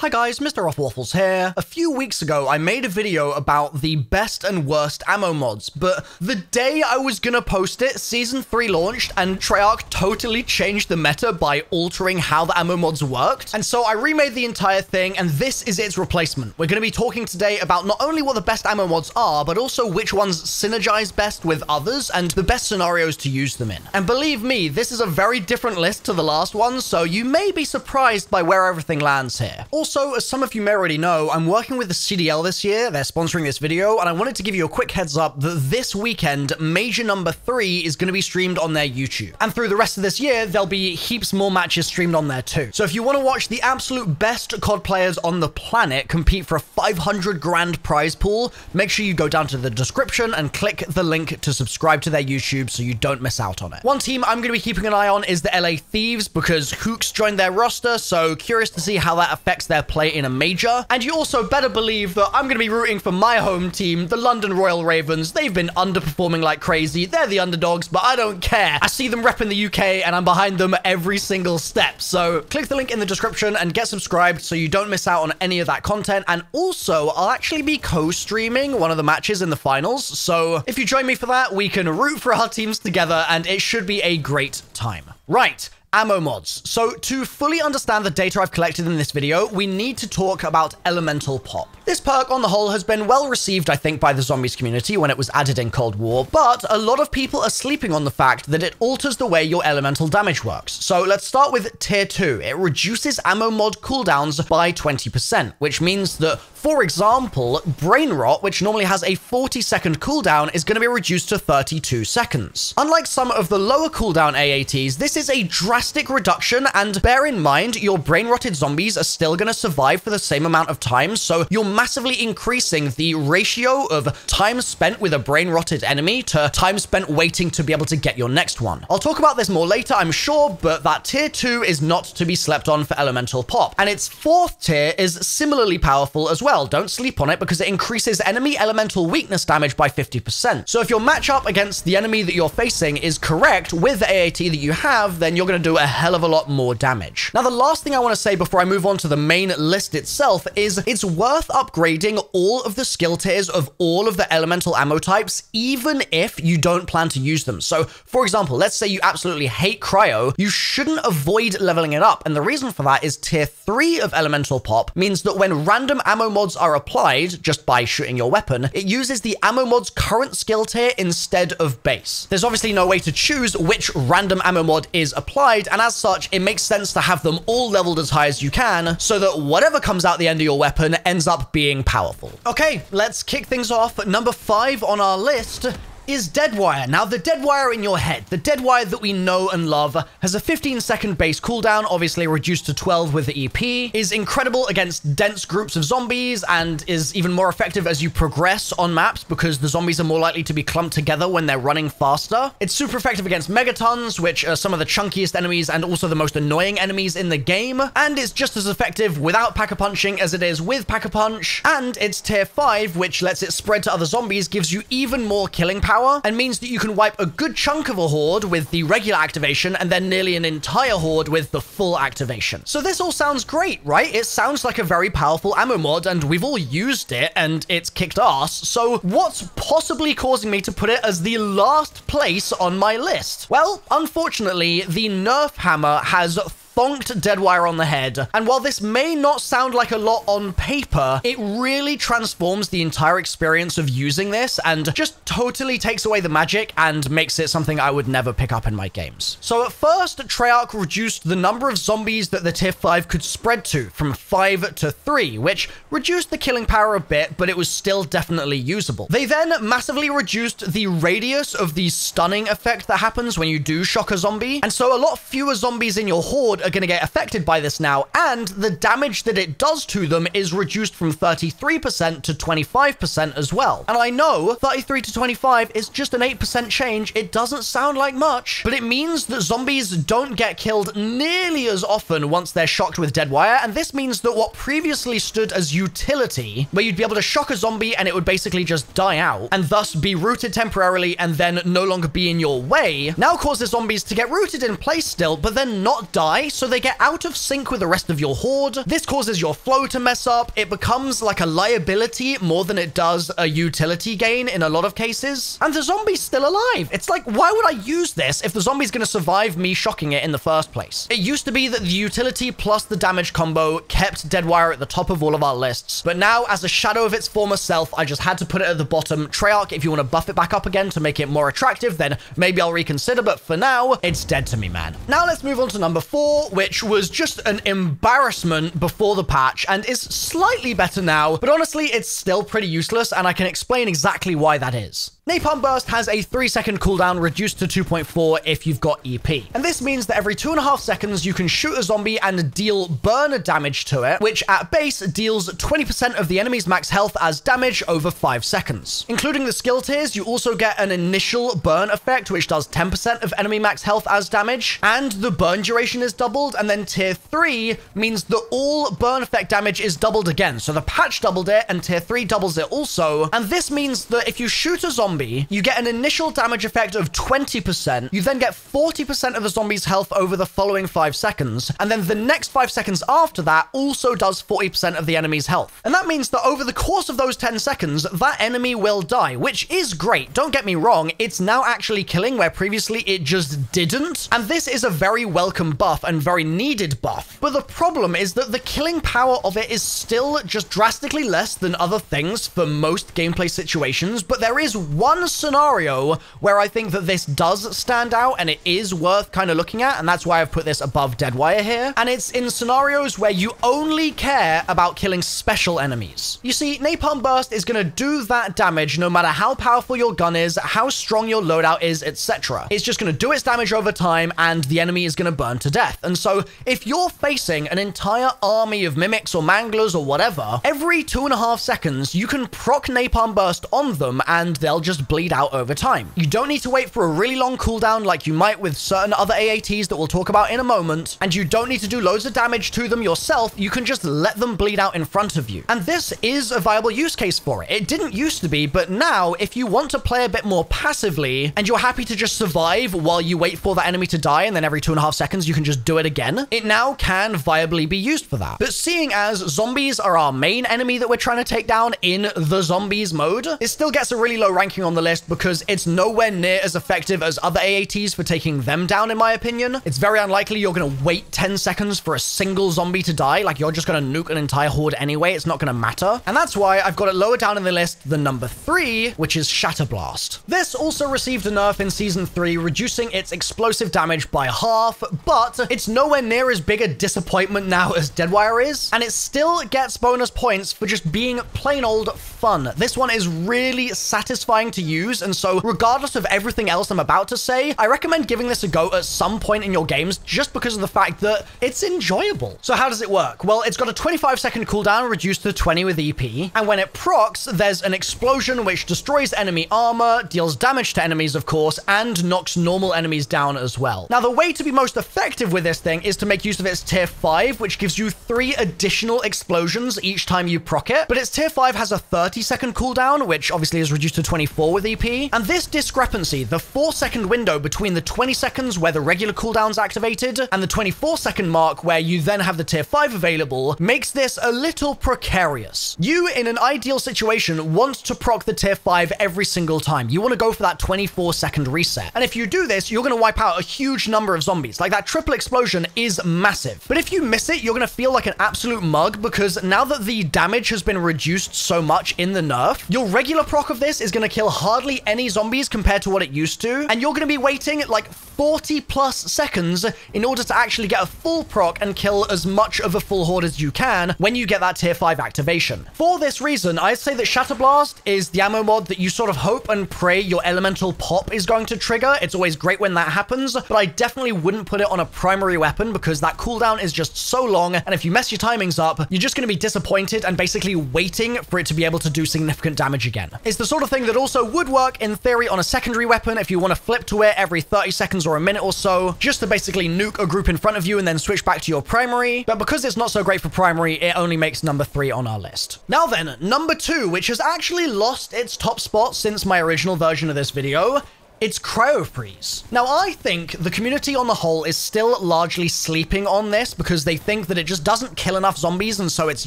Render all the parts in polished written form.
Hi guys, Mr. Waffles here. A few weeks ago, I made a video about the best and worst ammo mods, but the day I was gonna post it, Season 3 launched, and Treyarch totally changed the meta by altering how the ammo mods worked. And so I remade the entire thing, and this is its replacement. We're gonna be talking today about not only what the best ammo mods are, but also which ones synergize best with others, and the best scenarios to use them in. And believe me, this is a very different list to the last one, so you may be surprised by where everything lands here. Also, as some of you may already know, I'm working with the CDL this year. They're sponsoring this video, and I wanted to give you a quick heads up that this weekend, Major Number 3 is going to be streamed on their YouTube. And through the rest of this year, there'll be heaps more matches streamed on there too. So if you want to watch the absolute best COD players on the planet compete for a 500 grand prize pool, make sure you go down to the description and click the link to subscribe to their YouTube so you don't miss out on it. One team I'm going to be keeping an eye on is the LA Thieves because Hooks joined their roster, so curious to see how that affects their play in a major. And you also better believe that I'm going to be rooting for my home team, the London Royal Ravens. They've been underperforming like crazy. They're the underdogs, but I don't care. I see them repping the UK and I'm behind them every single step. So click the link in the description and get subscribed so you don't miss out on any of that content. And also, I'll actually be co-streaming one of the matches in the finals. So if you join me for that, we can root for our teams together and it should be a great time. Right. Ammo mods. So to fully understand the data I've collected in this video, we need to talk about Elemental Pop. This perk on the whole has been well received, I think, by the zombies community when it was added in Cold War, but a lot of people are sleeping on the fact that it alters the way your elemental damage works. So let's start with Tier 2. It reduces ammo mod cooldowns by 20%, which means that, for example, Brain Rot, which normally has a 40-second cooldown, is going to be reduced to 32 seconds. Unlike some of the lower cooldown AATs, this is a drastic reduction, and bear in mind, your brain-rotted zombies are still going to survive for the same amount of time, so you're massively increasing the ratio of time spent with a brain-rotted enemy to time spent waiting to be able to get your next one. I'll talk about this more later, I'm sure, but that Tier 2 is not to be slept on for Elemental Pop. And its 4th tier is similarly powerful as well. Don't sleep on it because it increases enemy elemental weakness damage by 50%. So if your matchup against the enemy that you're facing is correct with the AAT that you have, then you're going to do a hell of a lot more damage. Now, the last thing I want to say before I move on to the main list itself is it's worth upgrading all of the skill tiers of all of the elemental ammo types, even if you don't plan to use them. So, for example, let's say you absolutely hate Cryo, you shouldn't avoid leveling it up. And the reason for that is Tier 3 of Elemental Pop means that when random ammo mods are applied just by shooting your weapon, it uses the ammo mod's current skill tier instead of base. There's obviously no way to choose which random ammo mod is applied, and as such, it makes sense to have them all leveled as high as you can so that whatever comes out the end of your weapon ends up being powerful. Okay, let's kick things off. Number 5 on our list is Deadwire. Now, the Deadwire in your head, the Deadwire that we know and love, has a 15-second base cooldown, obviously reduced to 12 with the EP, is incredible against dense groups of zombies, and is even more effective as you progress on maps because the zombies are more likely to be clumped together when they're running faster. It's super effective against Megatons, which are some of the chunkiest enemies and also the most annoying enemies in the game, and it's just as effective without Pack-a-Punching as it is with Pack-a-Punch, and it's Tier 5, which lets it spread to other zombies, gives you even more killing power, and means that you can wipe a good chunk of a horde with the regular activation and then nearly an entire horde with the full activation. So this all sounds great, right? It sounds like a very powerful ammo mod and we've all used it and it's kicked ass. So what's possibly causing me to put it as the last place on my list? Well, unfortunately, the Nerf hammer has thonked Deadwire on the head, and while this may not sound like a lot on paper, it really transforms the entire experience of using this and just totally takes away the magic and makes it something I would never pick up in my games. So at first, Treyarch reduced the number of zombies that the Tier 5 could spread to from 5 to 3, which reduced the killing power a bit, but it was still definitely usable. They then massively reduced the radius of the stunning effect that happens when you do shock a zombie, and so a lot fewer zombies in your horde are going to get affected by this now, and the damage that it does to them is reduced from 33% to 25% as well. And I know 33 to 25 is just an 8% change. It doesn't sound like much, but it means that zombies don't get killed nearly as often once they're shocked with Deadwire, and this means that what previously stood as utility, where you'd be able to shock a zombie and it would basically just die out, and thus be rooted temporarily and then no longer be in your way, now causes zombies to get rooted in place still, but then not die, so they get out of sync with the rest of your horde. This causes your flow to mess up. It becomes like a liability more than it does a utility gain in a lot of cases. And the zombie's still alive. It's like, why would I use this if the zombie's going to survive me shocking it in the first place? It used to be that the utility plus the damage combo kept Deadwire at the top of all of our lists, but now as a shadow of its former self, I just had to put it at the bottom. Treyarch, if you want to buff it back up again to make it more attractive, then maybe I'll reconsider, but for now, it's dead to me, man. Now let's move on to number 4, which was just an embarrassment before the patch and is slightly better now, but honestly, it's still pretty useless, and I can explain exactly why that is. Napalm Burst has a 3-second cooldown reduced to 2.4 if you've got EP. And this means that every 2.5 seconds you can shoot a zombie and deal burn damage to it, which at base deals 20% of the enemy's max health as damage over 5 seconds. Including the skill tiers, you also get an initial burn effect, which does 10% of enemy max health as damage, and the burn duration is doubled, and then tier 3 means that all burn effect damage is doubled again. So the patch doubled it, and tier 3 doubles it also, and this means that if you shoot a zombie, you get an initial damage effect of 20%, you then get 40% of the zombie's health over the following 5 seconds, and then the next 5 seconds after that also does 40% of the enemy's health. And that means that over the course of those 10 seconds, that enemy will die, which is great. Don't get me wrong, it's now actually killing where previously it just didn't, and this is a very welcome buff and very needed buff. But the problem is that the killing power of it is still just drastically less than other things for most gameplay situations, but there is one scenario where I think that this does stand out and it is worth kind of looking at, and that's why I've put this above Deadwire here, and it's in scenarios where you only care about killing special enemies. You see, Napalm Burst is going to do that damage no matter how powerful your gun is, how strong your loadout is, etc. It's just going to do its damage over time, and the enemy is going to burn to death. And so if you're facing an entire army of mimics or manglers or whatever, every 2.5 seconds you can proc Napalm Burst on them and they'll just bleed out over time. You don't need to wait for a really long cooldown like you might with certain other AATs that we'll talk about in a moment, and you don't need to do loads of damage to them yourself. You can just let them bleed out in front of you. And this is a viable use case for it. It didn't used to be, but now if you want to play a bit more passively and you're happy to just survive while you wait for that enemy to die and then every 2.5 seconds you can just do it again, it now can viably be used for that. But seeing as zombies are our main enemy that we're trying to take down in the zombies mode, it still gets a really low ranking on the list because it's nowhere near as effective as other AATs for taking them down, in my opinion. It's very unlikely you're going to wait 10 seconds for a single zombie to die. Like, you're just going to nuke an entire horde anyway. It's not going to matter. And that's why I've got it lower down in the list than number 3, which is Shatterblast. This also received a nerf in Season 3, reducing its explosive damage by half, but it's nowhere near as big a disappointment now as Deadwire is, and it still gets bonus points for just being plain old fun. This one is really satisfying to use, and so regardless of everything else I'm about to say, I recommend giving this a go at some point in your games just because of the fact that it's enjoyable. So how does it work? Well, it's got a 25-second cooldown reduced to 20 with EP, and when it procs, there's an explosion which destroys enemy armor, deals damage to enemies, of course, and knocks normal enemies down as well. Now, the way to be most effective with this thing is to make use of its tier 5, which gives you 3 additional explosions each time you proc it, but its tier 5 has a 30-second cooldown, which obviously is reduced to 24 with EP, and this discrepancy, the 4-second window between the 20 seconds where the regular cooldown's activated and the 24-second mark where you then have the tier 5 available, makes this a little precarious. You, in an ideal situation, want to proc the tier 5 every single time. You want to go for that 24-second reset. And if you do this, you're going to wipe out a huge number of zombies. Like, that triple explosion is massive. But if you miss it, you're going to feel like an absolute mug because now that the damage has been reduced so much in the nerf, your regular proc of this is going to kill hardly any zombies compared to what it used to, and you're going to be waiting like 40 plus seconds in order to actually get a full proc and kill as much of a full horde as you can when you get that tier 5 activation. For this reason, I'd say that Shatterblast is the ammo mod that you sort of hope and pray your elemental pop is going to trigger. It's always great when that happens, but I definitely wouldn't put it on a primary weapon because that cooldown is just so long, and if you mess your timings up, you're just going to be disappointed and basically waiting for it to be able to do significant damage again. It's the sort of thing that also would work in theory on a secondary weapon if you want to flip to it every 30 seconds or a minute or so, just to basically nuke a group in front of you and then switch back to your primary. But because it's not so great for primary, it only makes number 3 on our list. Now then, number 2, which has actually lost its top spot since my original version of this video, It's Cryo Freeze. Now, I think the community on the whole is still largely sleeping on this because they think that it just doesn't kill enough zombies and so it's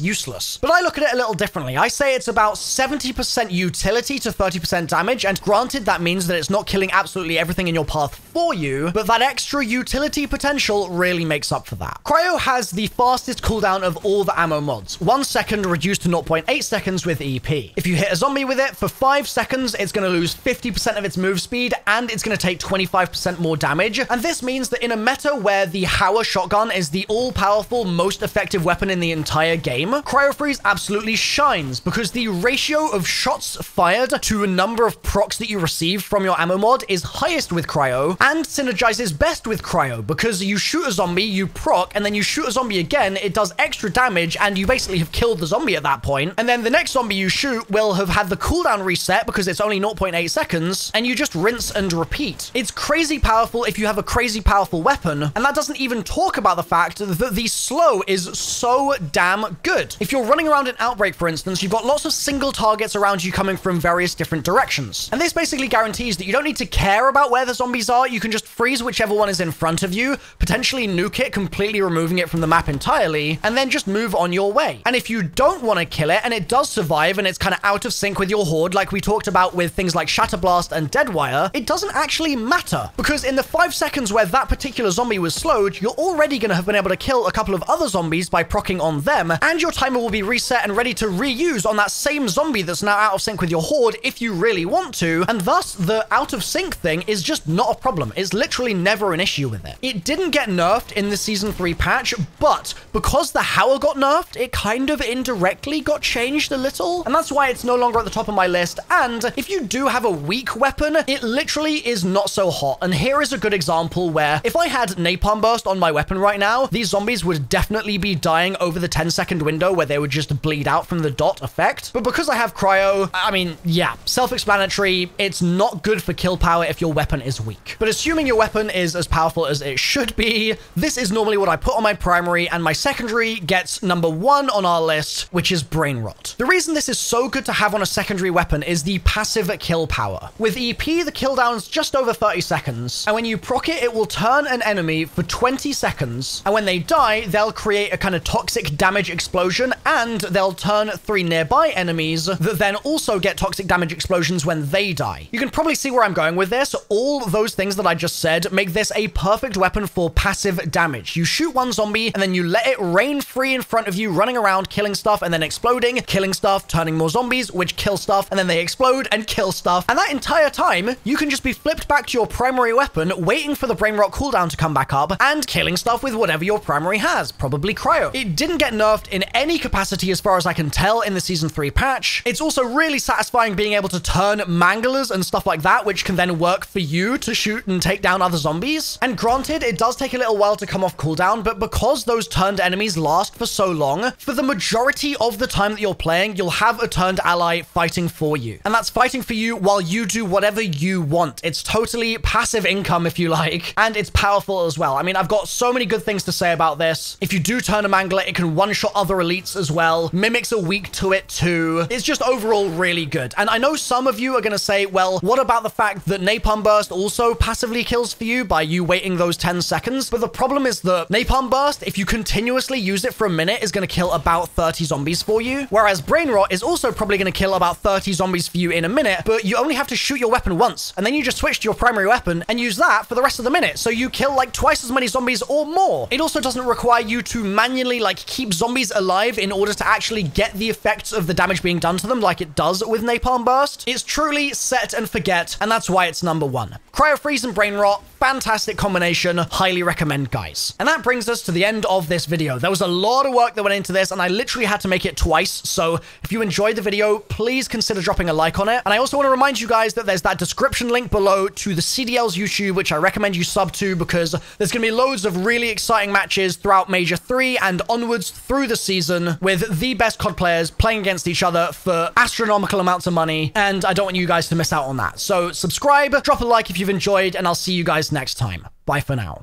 useless. But I look at it a little differently. I say it's about 70% utility to 30% damage, and granted that means that it's not killing absolutely everything in your path for you, but that extra utility potential really makes up for that. Cryo has the fastest cooldown of all the ammo mods. 1 second reduced to 0.8 seconds with EP. If you hit a zombie with it for 5 seconds, it's going to lose 50% of its move speed, and it's going to take 25% more damage. And this means that in a meta where the Hauer shotgun is the all-powerful, most effective weapon in the entire game, Cryo Freeze absolutely shines because the ratio of shots fired to a number of procs that you receive from your ammo mod is highest with Cryo and synergizes best with Cryo because you shoot a zombie, you proc, and then you shoot a zombie again, it does extra damage, and you basically have killed the zombie at that point. And then the next zombie you shoot will have had the cooldown reset because it's only 0.8 seconds, and you just rinse and repeat. It's crazy powerful if you have a crazy powerful weapon, and that doesn't even talk about the fact that the slow is so damn good. If you're running around in Outbreak, for instance, you've got lots of single targets around you coming from various different directions. And this basically guarantees that you don't need to care about where the zombies are, you can just freeze whichever one is in front of you, potentially nuke it, completely removing it from the map entirely, and then just move on your way. And if you don't want to kill it, and it does survive, and it's kind of out of sync with your horde, like we talked about with things like Shatterblast and Deadwire, it doesn't actually matter, because in the 5 seconds where that particular zombie was slowed, you're already going to have been able to kill a couple of other zombies by proccing on them, and your timer will be reset and ready to reuse on that same zombie that's now out of sync with your horde if you really want to, and thus the out of sync thing is just not a problem. It's literally never an issue with it. It didn't get nerfed in the Season 3 patch, but because the Hauer got nerfed, it kind of indirectly got changed a little, and that's why it's no longer at the top of my list. And if you do have a weak weapon, it literally is not so hot. And here is a good example where if I had Napalm Burst on my weapon right now, these zombies would definitely be dying over the 10-second window where they would just bleed out from the dot effect. But because I have Cryo, I mean, yeah, self-explanatory, it's not good for kill power if your weapon is weak. But assuming your weapon is as powerful as it should be, this is normally what I put on my primary, and my secondary gets number 1 on our list, which is Brain Rot. The reason this is so good to have on a secondary weapon is the passive kill power. With EP, the cooldown's just over 30 seconds, and when you proc it, it will turn an enemy for 20 seconds, and when they die, they'll create a kind of toxic damage explosion, and they'll turn 3 nearby enemies that then also get toxic damage explosions when they die. You can probably see where I'm going with this. All those things that I just said make this a perfect weapon for passive damage. You shoot one zombie, and then you let it rain free in front of you, running around, killing stuff, and then exploding, killing stuff, turning more zombies, which kill stuff, and then they explode and kill stuff. And that entire time, you can just be flipped back to your primary weapon, waiting for the Brain Rot cooldown to come back up, and killing stuff with whatever your primary has, probably Cryo. It didn't get nerfed in any capacity as far as I can tell in the Season 3 patch. It's also really satisfying being able to turn manglers and stuff like that, which can then work for you to shoot and take down other zombies. And granted, it does take a little while to come off cooldown, but because those turned enemies last for so long, for the majority of the time that you're playing, you'll have a turned ally fighting for you. And that's fighting for you while you do whatever you want. It's totally passive income, if you like, and it's powerful as well. I mean, I've got so many good things to say about this. If you do turn a mangler, it can one-shot other elites as well. Mimics are weak to it too. It's just overall really good. And I know some of you are going to say, well, what about the fact that Napalm Burst also passively kills for you by you waiting those 10 seconds? But the problem is that Napalm Burst, if you continuously use it for a minute, is going to kill about 30 zombies for you. Whereas Brain Rot is also probably going to kill about 30 zombies for you in a minute, but you only have to shoot your weapon once, and then you just switch to your primary weapon and use that for the rest of the minute. So you kill like twice as many zombies or more. It also doesn't require you to manually like keep zombies alive in order to actually get the effects of the damage being done to them like it does with Napalm Burst. It's truly set and forget, and that's why it's number 1. Cryo Freeze and Brain Rot, fantastic combination, highly recommend, guys. And that brings us to the end of this video. There was a lot of work that went into this, and I literally had to make it twice, so if you enjoyed the video, please consider dropping a like on it. And I also want to remind you guys that there's that description link below to the CDL's YouTube, which I recommend you sub to, because there's going to be loads of really exciting matches throughout Major 3 and onwards through the season with the best COD players playing against each other for astronomical amounts of money, and I don't want you guys to miss out on that. So subscribe, drop a like if you've enjoyed, and I'll see you guys next time. Bye for now.